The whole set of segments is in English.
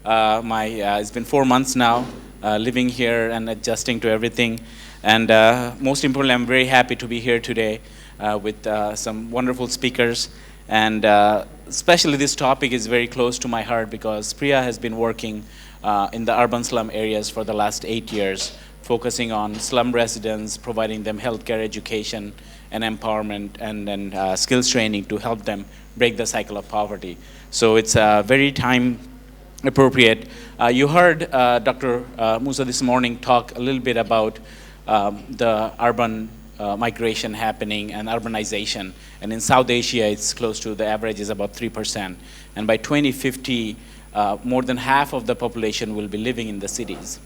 It's been 4 months now, living here and adjusting to everything. And most importantly, I'm very happy to be here today with some wonderful speakers. And especially this topic is very close to my heart because Priya has been working in the urban slum areas for the last 8 years, focusing on slum residents, providing them healthcare, education, and empowerment, and then skills training to help them break the cycle of poverty. So it's very time appropriate. You heard Dr. Musa this morning talk a little bit about the urban migration happening and urbanization. And in South Asia, it's close to the average is about 3%. And by 2050, more than half of the population will be living in the cities.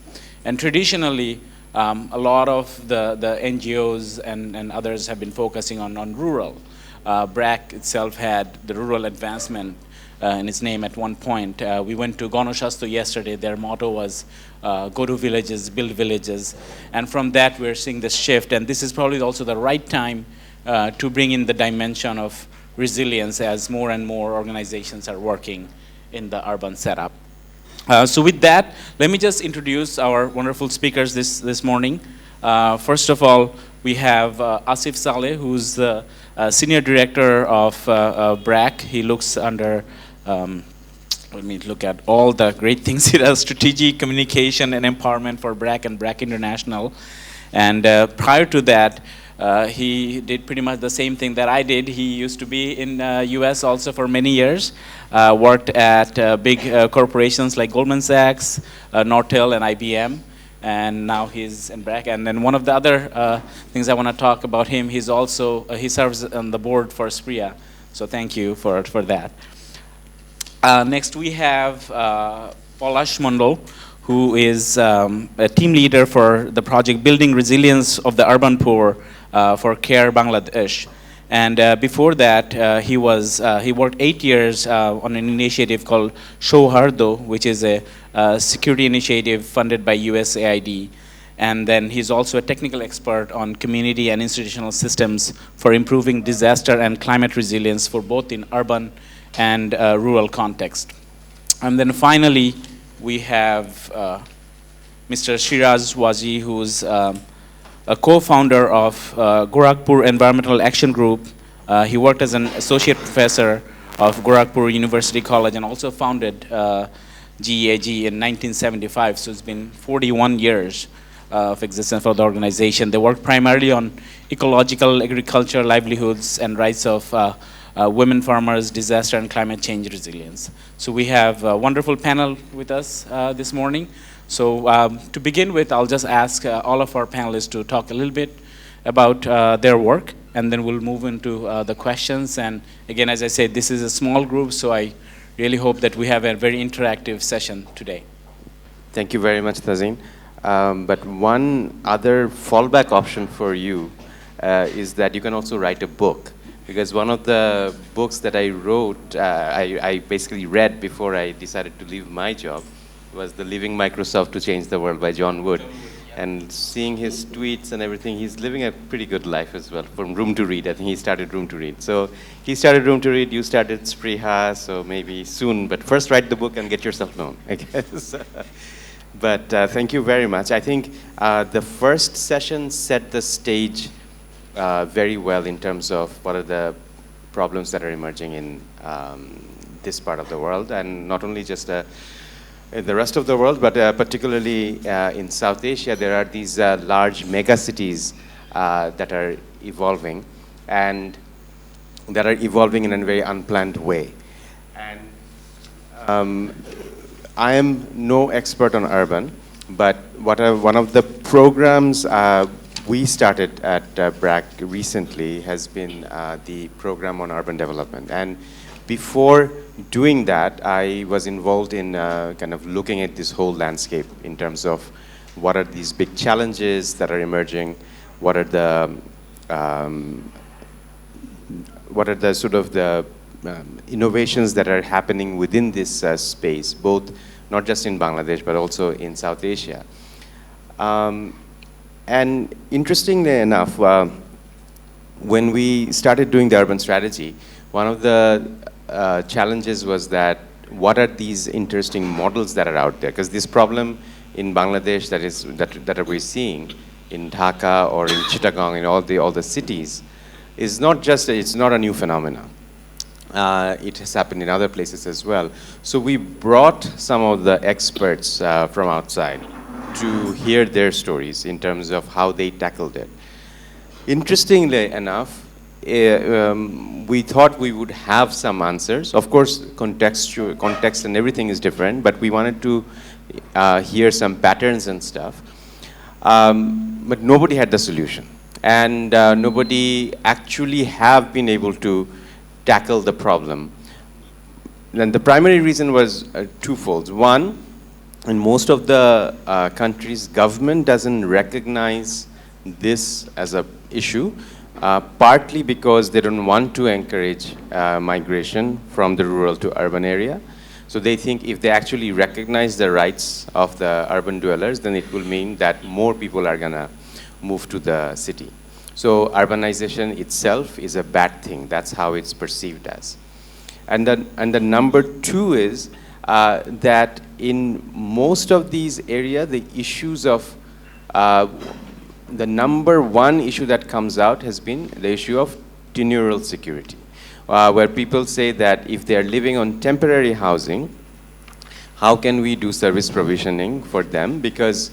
And traditionally, a lot of the NGOs and others have been focusing on rural. BRAC itself had the rural advancement in its name at one point. We went to Ganoshasto yesterday. Their motto was go to villages, build villages. And from that, we're seeing this shift. And this is probably also the right time to bring in the dimension of resilience as more and more organizations are working in the urban setup. So with that, let me just introduce our wonderful speakers this morning. First of all, we have Asif Saleh, who's the Senior Director of BRAC. He looks under, let me look at all the great things he does, strategic communication and empowerment for BRAC and BRAC International. And prior to that, he did pretty much the same thing that I did. He used to be in US also for many years, worked at big corporations like Goldman Sachs, Nortel, and IBM. And now he's in BRAC. And then one of the other things I want to talk about him, he serves on the board for SPRIA. So thank you for that. Next we have Polash Mondal, who is a team leader for the project Building Resilience of the Urban Poor for CARE Bangladesh. And before that, he worked 8 years on an initiative called Shouhardo, which is a security initiative funded by USAID. And then he's also a technical expert on community and institutional systems for improving disaster and climate resilience for both in urban and rural context. And then finally, we have Mr. Shiraz Wazi, who's a co-founder of Gorakhpur Environmental Action Group. He worked as an associate professor of Gorakhpur University College and also founded GEAG in 1975. So it's been 41 years of existence for the organization. They work primarily on ecological, agriculture, livelihoods, and rights of women farmers, disaster and climate change resilience. So we have a wonderful panel with us this morning. So to begin with, I'll just ask all of our panelists to talk a little bit about their work, and then we'll move into the questions. And again, as I said, this is a small group, so I really hope that we have a very interactive session today. Thank you very much, Tazeen. But one other fallback option for you is that you can also write a book. Because one of the books that I wrote, I basically read before I decided to leave my job, was The Leaving Microsoft to Change the World by John Wood. And seeing his tweets and everything, he's living a pretty good life as well. From Room to Read, I think he started Room to Read. So he started Room to Read, you started Spriha, so maybe soon. But first write the book and get yourself known, I guess. But thank you very much. I think the first session set the stage very well in terms of what are the problems that are emerging in this part of the world, and not only just in the rest of the world, but particularly in South Asia. There are these large mega cities that are evolving, and that are evolving in a very unplanned way. And I am no expert on urban, but one of the programs we started at BRAC recently has been the program on urban development. And before doing that, I was involved in kind of looking at this whole landscape in terms of what are these big challenges that are emerging, what are the sort of the innovations that are happening within this space, both not just in Bangladesh, but also in South Asia. And interestingly enough, when we started doing the urban strategy, one of the challenges was that what are these interesting models that are out there? Because this problem in Bangladesh that we're seeing in Dhaka or in Chittagong, in all the cities, is not just, it's not a new phenomenon. It has happened in other places as well. So we brought some of the experts from outside to hear their stories in terms of how they tackled it. Interestingly enough, we thought we would have some answers. Of course, context and everything is different, but we wanted to hear some patterns and stuff. But nobody had the solution. And nobody actually have been able to tackle the problem. And the primary reason was twofold. One, in most of the countries, government doesn't recognize this as an issue, partly because they don't want to encourage migration from the rural to urban area. So they think if they actually recognize the rights of the urban dwellers, then it will mean that more people are gonna move to the city. So urbanization itself is a bad thing. That's how it's perceived as. And the number two is that in most of these areas, the issues of the number one issue that comes out has been the issue of tenurial security, where people say that if they are living on temporary housing, how can we do service provisioning for them? Because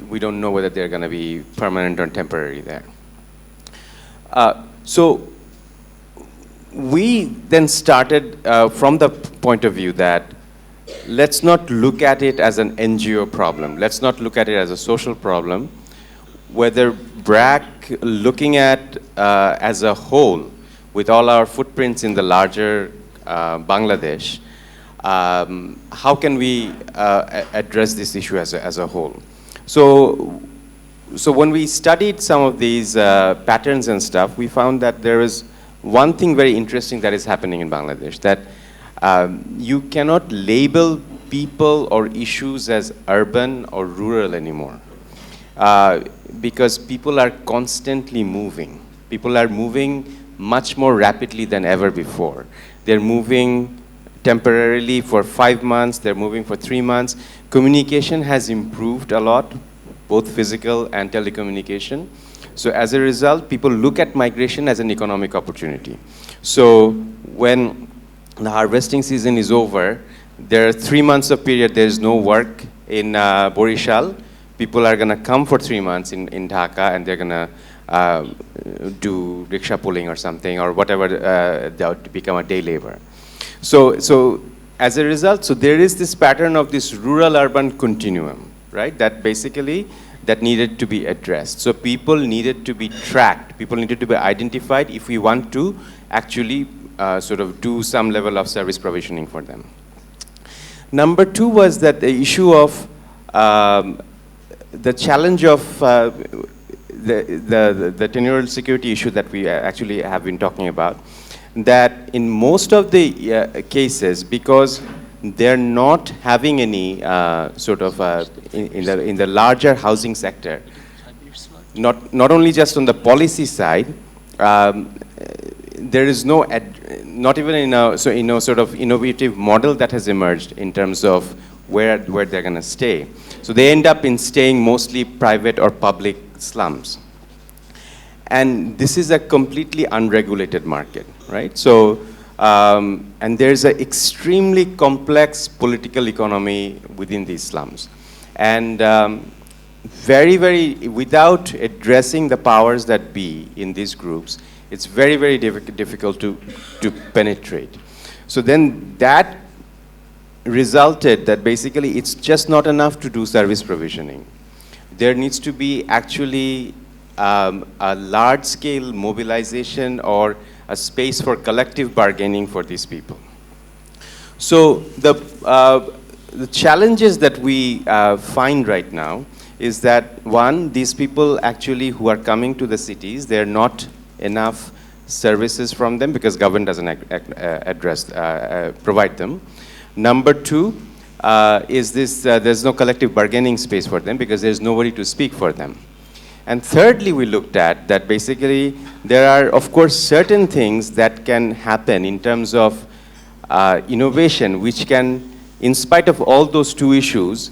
we don't know whether they're going to be permanent or temporary there. So we then started from the point of view that let's not look at it as an NGO problem. Let's not look at it as a social problem. Whether BRAC, looking at as a whole, with all our footprints in the larger Bangladesh, how can we address this issue as a whole? So when we studied some of these patterns and stuff, we found that there is one thing very interesting that is happening in Bangladesh, that you cannot label people or issues as urban or rural anymore, because people are constantly moving. People are moving much more rapidly than ever before. They're moving temporarily for 5 months, they're moving for 3 months. Communication has improved a lot, both physical and telecommunication. So as a result, people look at migration as an economic opportunity. So when the harvesting season is over, there are 3 months of period, there is no work in Borishal. People are gonna come for 3 months in Dhaka, and they're gonna do rickshaw pulling or something, or whatever, to become a day labor. So as a result, so there is this pattern of this rural-urban continuum, right? That basically, that needed to be addressed. So people needed to be tracked. People needed to be identified if we want to actually sort of do some level of service provisioning for them. Number two was that the issue of the challenge of the tenurial security issue that we actually have been talking about, that in most of the cases, because they're not having any sort of in the larger housing sector, not only just on the policy side, there is no not even in a sort of innovative model that has emerged in terms of where they're going to stay. So they end up in staying mostly private or public slums. And this is a completely unregulated market, right? So, and there's an extremely complex political economy within these slums. And without addressing the powers that be in these groups, it's very difficult to penetrate. So then that resulted that basically it's just not enough to do service provisioning. There needs to be actually a large-scale mobilization or a space for collective bargaining for these people. So the challenges that we find right now is that, one, these people actually who are coming to the cities, they're not enough services from them because government doesn't provide them. Number two is this, there's no collective bargaining space for them because there's nobody to speak for them. And thirdly, we looked at that basically there are, of course, certain things that can happen in terms of innovation, which can, in spite of all those two issues,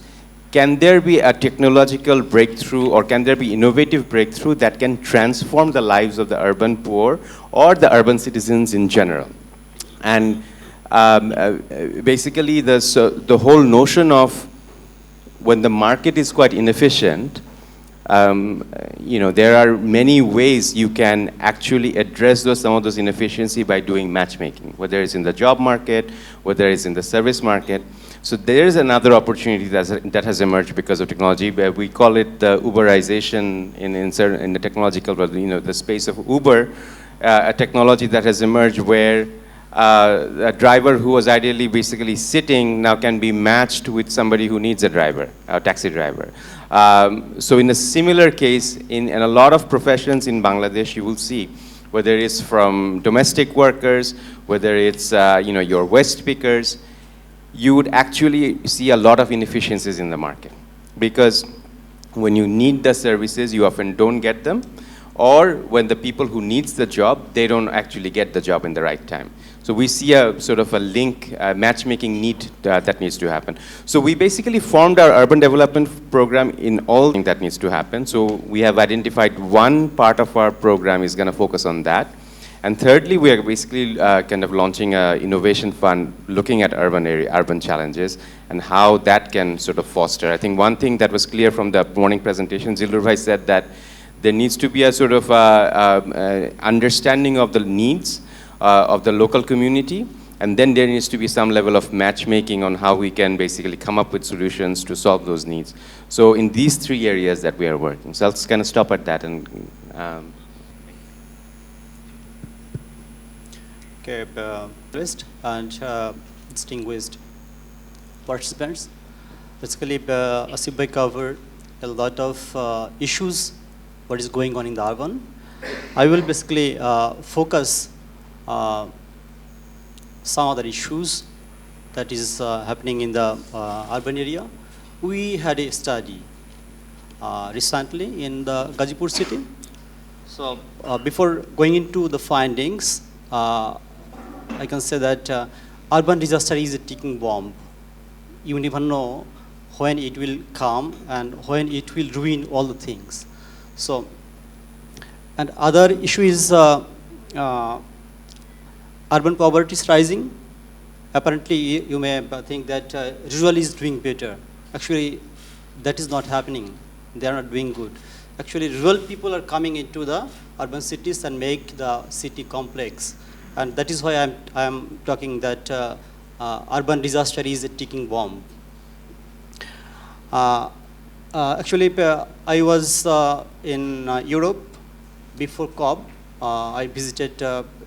can there be a technological breakthrough or can there be innovative breakthrough that can transform the lives of the urban poor or the urban citizens in general? And basically, the whole notion of when the market is quite inefficient, there are many ways you can actually address some of those inefficiency by doing matchmaking, whether it's in the job market, whether it's in the service market. So there's another opportunity that has emerged because of technology. We call it the Uberization in the technological, the space of Uber, a technology that has emerged where a driver who was ideally basically sitting now can be matched with somebody who needs a driver, a taxi driver. So in a similar case, in a lot of professions in Bangladesh, you will see, whether it's from domestic workers, whether it's your waste pickers, you would actually see a lot of inefficiencies in the market. Because when you need the services, you often don't get them. Or when the people who needs the job, they don't actually get the job in the right time. So we see a sort of a link, matchmaking need that needs to happen. So we basically formed our urban development program in all that needs to happen. So we have identified one part of our program is going to focus on that. And thirdly, we are basically kind of launching an innovation fund looking at urban challenges and how that can sort of foster. I think one thing that was clear from the morning presentation, Zildur said that there needs to be a sort of understanding of the needs of the local community, and then there needs to be some level of matchmaking on how we can basically come up with solutions to solve those needs. So in these three areas that we are working. So I'll just kind of stop at that. And Okay, and distinguished participants. Basically, Asif covered a lot of issues, what is going on in the urban. I will basically focus some other issues that is happening in the urban area. We had a study recently in the Gazipur city. So before going into the findings, I can say that urban disaster is a ticking bomb. You never know when it will come and when it will ruin all the things. So, and other issue is urban poverty is rising. Apparently, you may think that rural is doing better. Actually, that is not happening. They are not doing good. Actually, rural people are coming into the urban cities and make the city complex. And that is why I am talking that urban disaster is a ticking bomb. Actually, I was in Europe before COP. I visited.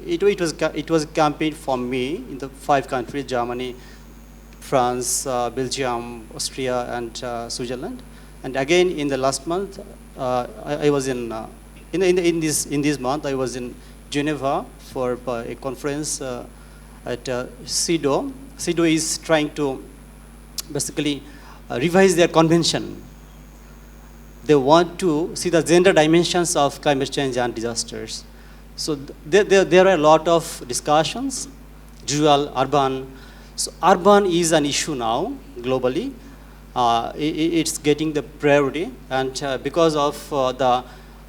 It was a campaign for me in the 5 countries: Germany, France, Belgium, Austria, and Switzerland. And again, in the last month, I was in this month I was in Geneva for a conference at CEDAW. CEDAW is trying to basically revise their convention. They want to see the gender dimensions of climate change and disasters. So there are a lot of discussions, rural, urban. So urban is an issue now globally. It's getting the priority, and because of the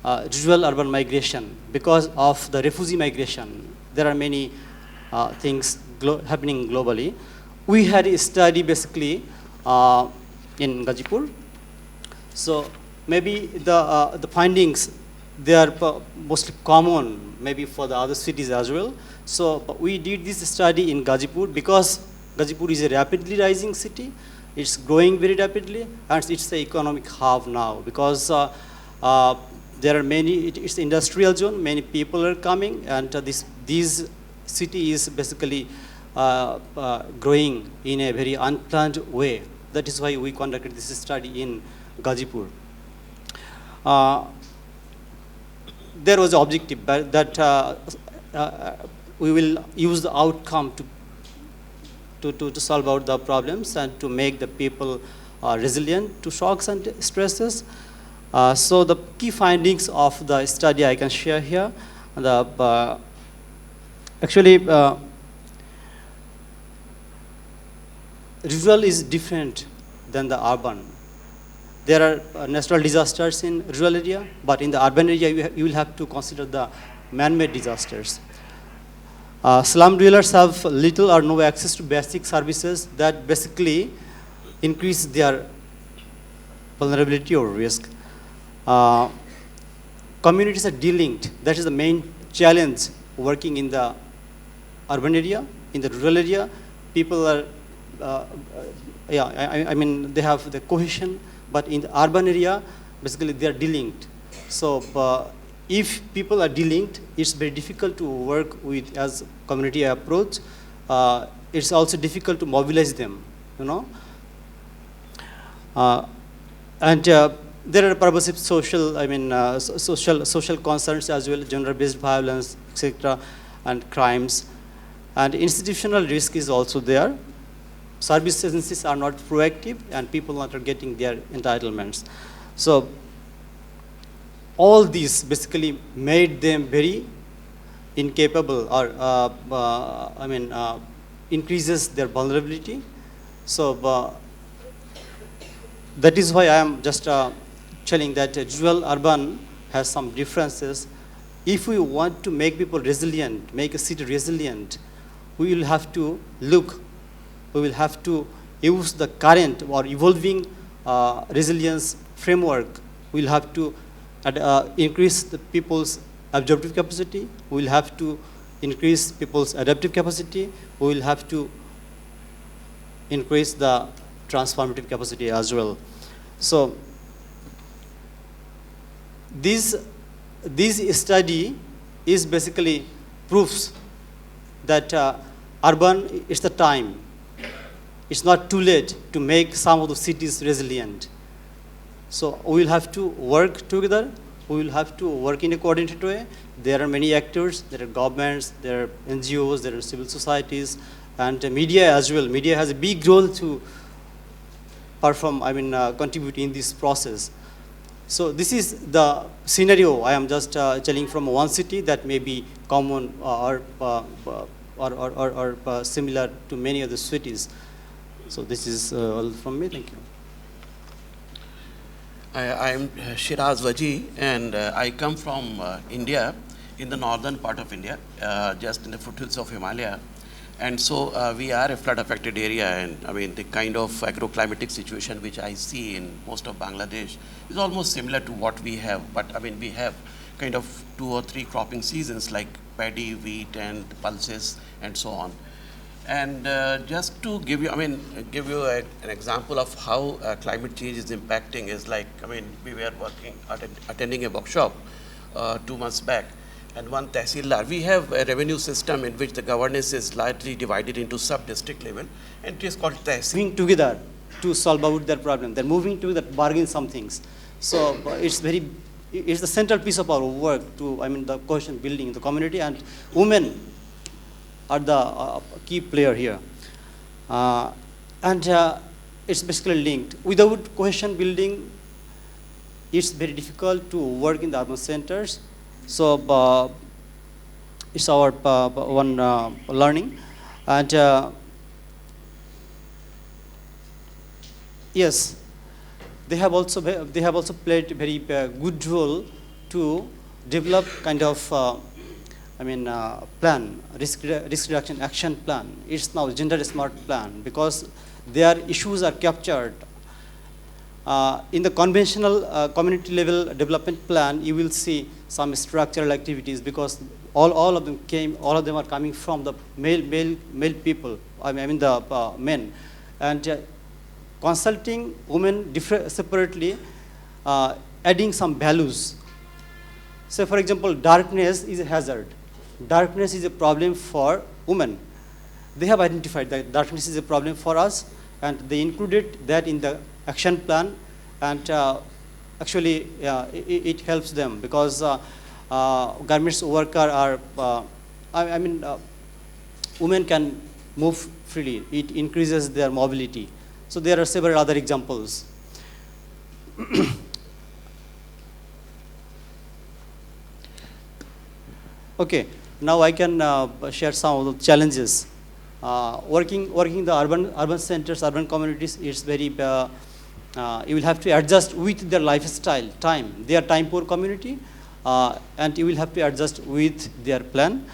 rural-urban migration, because of the refugee migration, there are many things happening globally. We had a study basically in Gazipur. So maybe the findings, they are mostly common maybe for the other cities as well. So we did this study in Gazipur because Gazipur is a rapidly rising city. It's growing very rapidly, and it's the economic hub now because there are many. It's the industrial zone. Many people are coming, and this city is basically growing in a very unplanned way. That is why we conducted this study in Gazipur. There was an objective that we will use the outcome to solve out the problems and to make the people resilient to shocks and stresses. So the key findings of the study I can share here. Actually, rural is different than the urban. There are natural disasters in rural area, but in the urban area, you will have to consider the man-made disasters. Slum dwellers have little or no access to basic services that basically increase their vulnerability or risk. Communities are delinked. That is the main challenge working in the urban area. In the rural area, people are, I mean, they have the cohesion, but in the urban area, basically they are delinked. So if people are delinked, it's very difficult to work with as community approach. It's also difficult to mobilize them, you know. There are pervasive social, social concerns as well, gender-based violence, etc., and crimes. And institutional risk is also there. Service agencies are not proactive, and people are not getting their entitlements. So all these basically made them very incapable, or increases their vulnerability. So that is why I am just telling that rural urban has some differences. If we want to make people resilient, make a city resilient, we will have to use the current or evolving resilience framework. We will have to increase the people's absorptive capacity. We will have to increase people's adaptive capacity. We will have to increase the transformative capacity as well. So this study is basically proofs that urban is the time. It's not too late to make some of the cities resilient. So we will have to work together. We will have to work in a coordinated way. There are many actors. There are governments, there are NGOs, there are civil societies, and media as well. Media has a big role to perform, contribute in this process. So this is the scenario I am just telling from one city that may be common or similar to many other cities. So this is all from me. Thank you. I am Shiraz Waji, and I come from India, in the northern part of India, just in the foothills of Himalaya. And so we are a flood-affected area, and the kind of agroclimatic situation which I see in most of Bangladesh is almost similar to what we have. But we have kind of 2 or 3 cropping seasons like paddy, wheat, and pulses, and so on. And just to give you, an example of how climate change is impacting is like, we were attending a workshop 2 months back, and one tehsildar. We have a revenue system in which the governance is largely divided into sub-district level, and it is called tehsil. Moving together to solve out their problem. They're moving together, bargain some things. So it's the central piece of our work to, the cohesion building in the community, and women are the key player here. It's basically linked. Without cohesion building, it's very difficult to work in the urban centers. So it's our one learning. And yes, they have also played a very good role to develop kind of plan, risk reduction action plan. It's now gender smart plan because their issues are captured. In the conventional community level development plan, you will see some structural activities because all of them are coming from the male people. The men, and consulting women separately, adding some values. So, for example, darkness is a hazard. Darkness is a problem for women. They have identified that darkness is a problem for us, and they included that in the action plan, and actually it helps them because garments worker are, women can move freely. It increases their mobility. So there are several other examples. Okay, now I can share some of the challenges. working in the urban centers, urban communities, it's very, you will have to adjust with their lifestyle, time. They are time poor community, and you will have to adjust with their plan.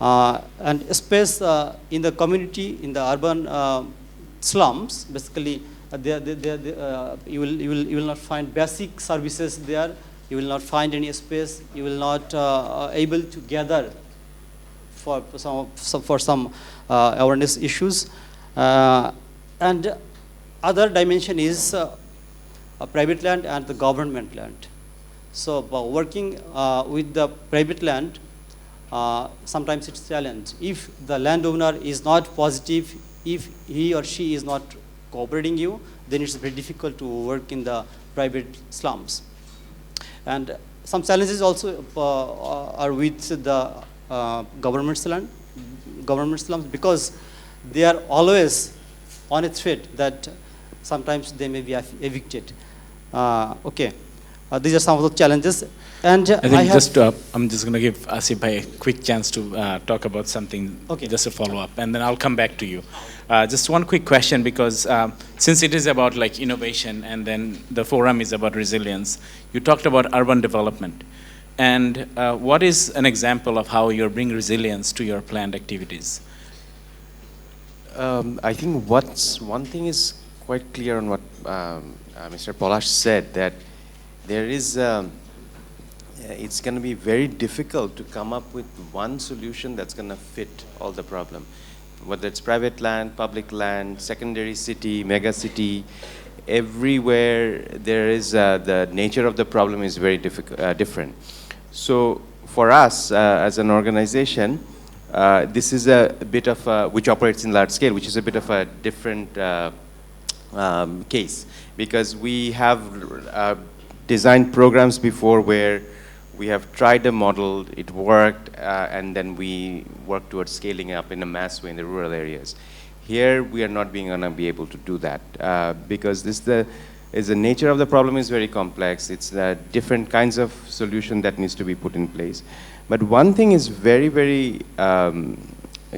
And space in the community, in the urban slums, basically, you will not find basic services there. You will not find any space. You will not able to gather for some awareness issues. And other dimension is private land and the government land. So working with the private land, sometimes it's a challenge. If the landowner is not positive, if he or she is not cooperating you, then it's very difficult to work in the private slums. And some challenges also are with the government slums, because they are always on a threat that sometimes they may be evicted. Okay, these are some of the challenges. And I think I'm just going to give Asif a quick chance to talk about something, okay, just a follow-up, and then I'll come back to you. Just one quick question, because since it is about like innovation and then the forum is about resilience, you talked about urban development. And what is an example of how you're bringing resilience to your planned activities? I think one thing is quite clear on what Mr. Polash said, that there is, it's going to be very difficult to come up with one solution that's going to fit all the problem. Whether it's private land, public land, secondary city, mega city, everywhere there is, the nature of the problem is very different. So for us as an organization, this is a bit of a, which operates in large scale, which is a bit of a different case, because we have designed programs before where we have tried a model, it worked, and then we work towards scaling up in a mass way in the rural areas. Here, we are not going to be able to do that because the nature of the problem is very complex. It's different kinds of solution that needs to be put in place. But one thing is very, very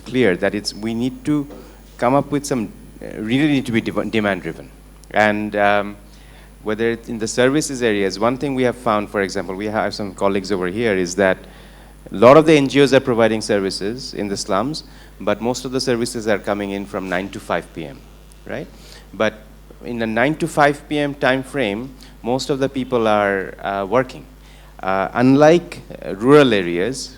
clear, that we need to come up with some, really need to be demand-driven. And whether it's in the services areas, one thing we have found, for example, we have some colleagues over here, is that a lot of the NGOs are providing services in the slums, but most of the services are coming in from 9 to 5 p.m., right? But in the 9 to 5 p.m. time frame, most of the people are working. Unlike rural areas,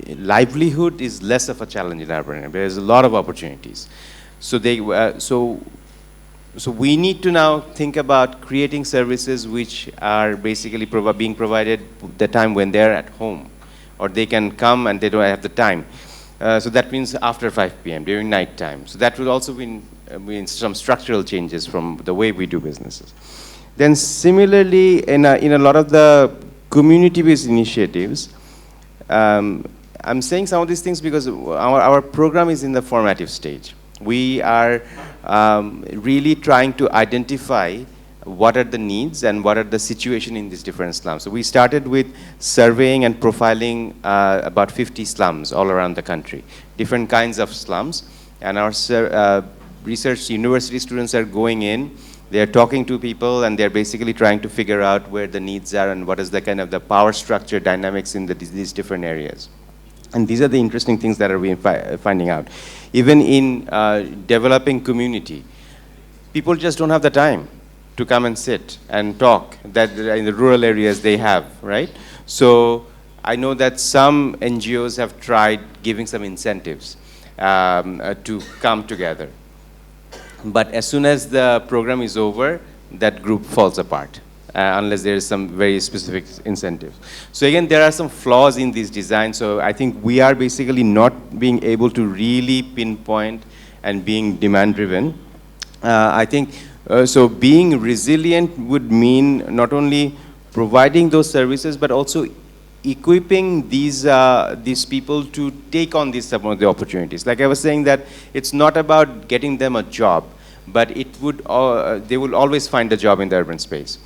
livelihood is less of a challenge in urban areas. There's a lot of opportunities. So so we need to now think about creating services which are basically being provided the time when they're at home, or they can come and they don't have the time. So that means after 5 p.m., during night time. So that will also mean some structural changes from the way we do businesses. Then similarly, in a lot of the community-based initiatives, I'm saying some of these things because our program is in the formative stage. We are really trying to identify what are the needs and what are the situation in these different slums. So we started with surveying and profiling about 50 slums all around the country, different kinds of slums. And our research university students are going in, they're talking to people, and they're basically trying to figure out where the needs are and what is the kind of the power structure dynamics in these different areas. And these are the interesting things that we're finding out. Even in developing community, people just don't have the time to come and sit and talk that in the rural areas they have, right? So I know that some NGOs have tried giving some incentives to come together. But as soon as the program is over, that group falls apart. Unless there is some very specific incentive. So again, there are some flaws in this design. So I think we are basically not being able to really pinpoint and being demand-driven. I think, so being resilient would mean not only providing those services, but also equipping these people to take on some of the opportunities. Like I was saying, that it's not about getting them a job, but they will always find a job in the urban space.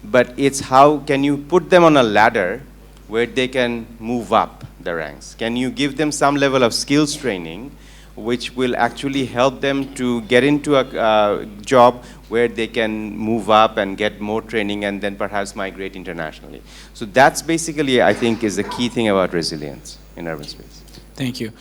But it's how can you put them on a ladder where they can move up the ranks? Can you give them some level of skills training which will actually help them to get into a job where they can move up and get more training and then perhaps migrate internationally. So that's basically, I think, is the key thing about resilience in urban space. Thank you.